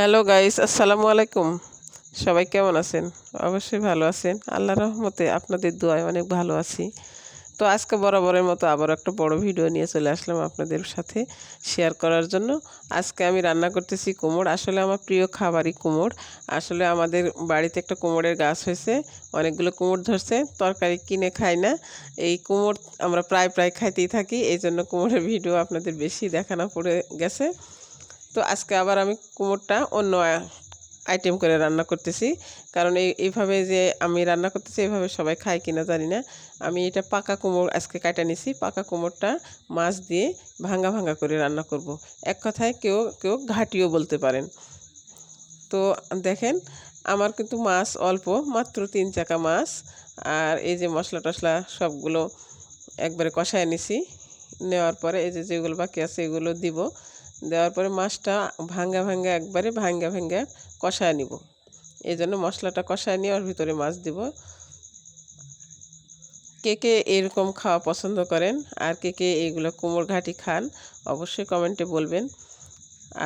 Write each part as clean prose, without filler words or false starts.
Hello guys, আসসালামু আলাইকুম। সবাই কেমন আছেন? অবশ্যই ভালো আছেন। আল্লাহর রহমতে আপনাদের দোয়ায় অনেক ভালো আছি। তো আজকে বরাবরের মতো আবার একটা বড় ভিডিও নিয়ে চলে আসলাম আপনাদের সাথে শেয়ার করার জন্য। আজকে আমি রান্না করতেছি কুমড়। আসলে আমার প্রিয় খাবারই কুমড়। আসলে আমাদের বাড়িতে একটা কুমড়ের গাছ হয়েছে, অনেকগুলো কুমড় ধরছে। তরকারি কিনে খাই না, এই কুমড় আমরা প্রায় খাইতেই থাকি। এই জন্য কুমড়ের ভিডিও আপনাদের বেশি দেখানো পড়ে গেছে। তো আজকে আবার আমি কুমড়টা অন্য আইটেম করে রান্না করতেছি, কারণ এইভাবে যে আমি রান্না করতেছি এইভাবে সবাই খায় কিনা জানি না। আমি এটা পাকা কুমড় আজকে কাটা নিছি। পাকা কুমড়টা মাছ দিয়ে ভাঙ্গা ভাঙ্গা করে রান্না করব। এক কথায় কেউ কেউ ঘাটিও বলতে পারেন। তো দেখেন, আমার কিন্তু মাছ অল্প, মাত্র 3 চাকা মাছ। আর এই যে মশলা টশলা সবগুলো একবারে কষায় নিছি। নেওয়ার পরে এই যে যেগুলো বাকি আছে এগুলো দিব। দেওয়ার পরে মাছটা একবারে ভাঙ্গা কষায় নিব। এই জন্য মশলাটা কষায় নিয়ে ওর ভিতরে মাছ দিব। কে কে এরকম খাওয়া পছন্দ করেন আর কে কে এইগুলো কুমড় ঘাটি খান অবশ্যই কমেন্টে বলবেন।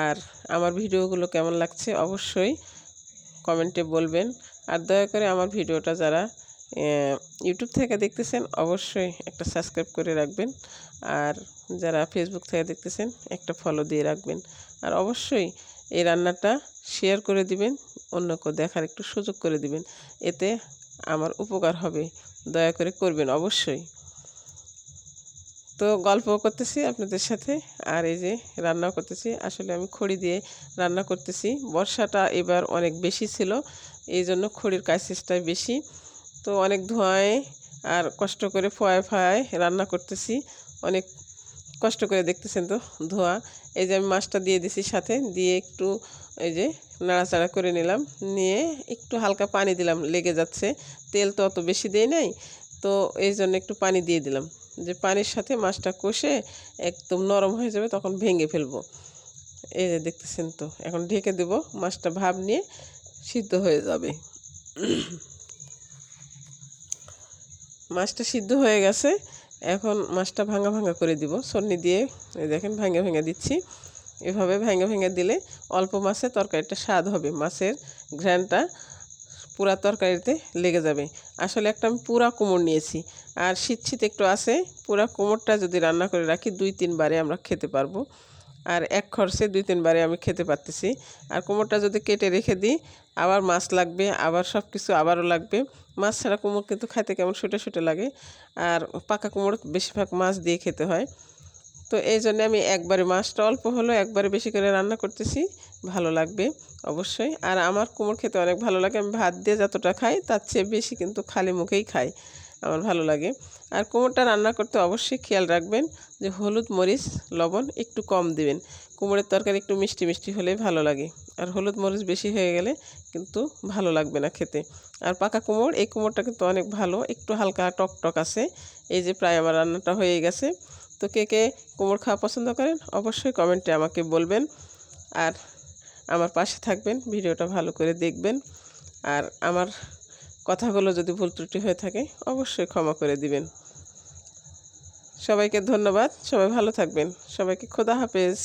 আর আমার ভিডিওগুলো কেমন লাগছে অবশ্যই কমেন্টে বলবেন। আর দয়া করে আমার ভিডিওটা যারা ইউটিউব থেকে দেখতেছেন অবশ্যই একটা সাবস্ক্রাইব করে রাখবেন। আর যারা ফেসবুক থেকে দেখতেছেন একটা ফলো দিয়ে রাখবেন। আর অবশ্যই এই রান্নাটা শেয়ার করে দিবেন, অন্যকে দেখার একটু সুযোগ করে দিবেন। এতে আমার উপকার হবে, দয়া করে করবেন অবশ্যই। তো গল্প করতেছি আপনাদের সাথে, আর এই যে রান্না করতেছি। আসলে আমি খড়ি দিয়ে রান্না করতেছি। বর্ষাটা এবার অনেক বেশি ছিল, এই জন্য খড়ির ক্রাইসিসটাই বেশি। তো অনেক ধোঁয়ায় আর কষ্ট করে ফোয়ায় রান্না করতেছি। অনেক কষ্ট করে দেখতেছেন তো ধোঁয়া। এই যে আমি মাছটা দিয়ে দিছি, সাথে দিয়ে একটু এই যে নাড়াচাড়া করে নিলাম। নিয়ে একটু হালকা পানি দিলাম, লেগে যাচ্ছে। তেল তো অত বেশি দেই নাই, তো এই জন্য একটু পানি দিয়ে দিলাম, যে পানির সাথে মাছটা কষে একদম নরম হয়ে যাবে, তখন ভেঙে ফেলবো। এই যে দেখতেছেন তো, এখন ঢেকে দেব, মাছটা ভাপ নিয়ে সিদ্ধ হয়ে যাবে। মাছটা সিদ্ধ হয়ে গেছে, এখন মাছটা ভাঙা করে দিব ছন্নি দিয়ে। এই দেখেন ভেঙে দিচ্ছি। এভাবে ভেঙে দিলে অল্প মাছে তরকারিটা স্বাদ হবে, মাছের ঘ্রাণটা পুরা তরকারিতে লেগে যাবে। আসলে একটা আমি পুরা কুমড় নিয়েছি, আর শীত একটু আছে। পুরা কুমড়টা যদি রান্না করে রাখি 2-3 বারে আমরা খেতে পারবো। আর এক খরচে 2-3 বারে আমি খেতে পারতেছি। আর কুমড়টা যদি কেটে রেখে দিই, আবার মাছ লাগবে, আবার সব কিছু আবারও লাগবে। মাছ ছাড়া কুমড় কিন্তু খাইতে কেমন শুটে লাগে। আর পাকা কুমড় বেশিরভাগ মাছ দিয়ে খেতে হয়। তো এই জন্য আমি একবারে, মাছটা অল্প হলো, একবারে বেশি করে রান্না করতেছি। ভালো লাগবে অবশ্যই। আর আমার কুমড় খেতে অনেক ভালো লাগে। আমি ভাত দিয়ে যতটা খাই তার চেয়ে বেশি কিন্তু খালি মুখেই খাই, আমার ভালো লাগে। আর কুমড়টা রান্না করতে অবশ্যই খেয়াল রাখবেন যে হলুদ মরিচ লবণ একটু কম দিবেন। কুমড়ের তরকারি একটু মিষ্টি হলেই ভালো লাগে, আর হলুদ মরিচ বেশি হয়ে গেলে কিন্তু ভালো লাগবে না খেতে। আর পাকা কুমড়, এই কুমড়টা কিন্তু অনেক ভালো, একটু হালকা টক আছে। এই যে প্রায় আমার রান্নাটা হয়ে গেছে। তো কে কে কুমড় খাওয়া পছন্দ করেন অবশ্যই কমেন্টে আমাকে বলবেন। আর আমার পাশে থাকবেন, ভিডিওটা ভালো করে দেখবেন। আর আমার কথাগুলো যদি ভুল ত্রুটি হয়ে থাকে অবশ্যই ক্ষমা করে দিবেন। সবাইকে ধন্যবাদ, সবাই ভালো থাকবেন, সবাইকে খোদা হাফেজ।